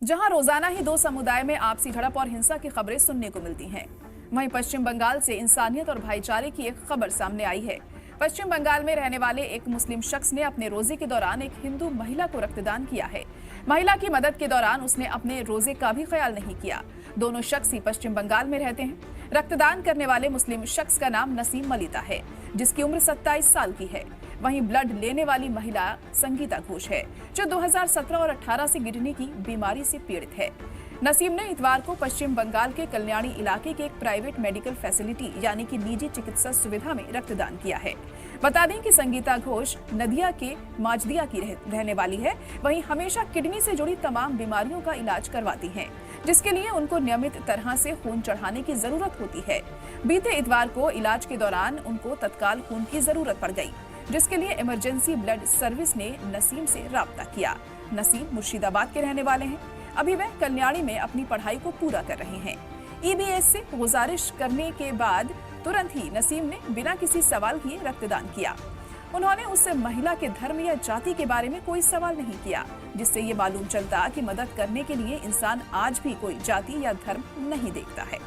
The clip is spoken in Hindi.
जहां रोजाना ही दो समुदाय में आपसी झड़प और हिंसा की खबरें सुनने को मिलती हैं, वहीं पश्चिम बंगाल से इंसानियत और भाईचारे की एक खबर सामने आई है। पश्चिम बंगाल में रहने वाले एक मुस्लिम शख्स ने अपने रोजे के दौरान एक हिंदू महिला को रक्तदान किया है। महिला की मदद के दौरान उसने अपने रोजे का भी ख्याल नहीं किया। दोनों शख्स ही पश्चिम बंगाल में रहते हैं। रक्तदान करने वाले मुस्लिम शख्स का नाम नसीम मलिता है, जिसकी उम्र 27 साल की है। वहीं ब्लड लेने वाली महिला संगीता घोष है, जो 2017 और 18 से किडनी की बीमारी से पीड़ित है। नसीम ने इतवार को पश्चिम बंगाल के कल्याणी इलाके के एक प्राइवेट मेडिकल फैसिलिटी यानी कि निजी चिकित्सा सुविधा में रक्तदान किया है। बता दें कि संगीता घोष नदिया के माजदिया की रहने वाली है। वहीं हमेशा किडनी से जुड़ी तमाम बीमारियों का इलाज करवाती हैं, जिसके लिए उनको नियमित तरह से खून चढ़ाने की जरूरत होती है। बीते इतवार को इलाज के दौरान उनको तत्काल खून की जरूरत पड़ गई, जिसके लिए इमरजेंसी ब्लड सर्विस ने नसीम से राब्ता किया। नसीम मुर्शिदाबाद के रहने वाले हैं। अभी वह कल्याणी में अपनी पढ़ाई को पूरा कर रहे हैं। ईबीएस से गुजारिश करने के बाद तुरंत ही नसीम ने बिना किसी सवाल किए रक्तदान किया। उन्होंने उससे महिला के धर्म या जाति के बारे में कोई सवाल नहीं किया, जिससे ये मालूम चलता कि मदद करने के लिए इंसान आज भी कोई जाति या धर्म नहीं देखता है।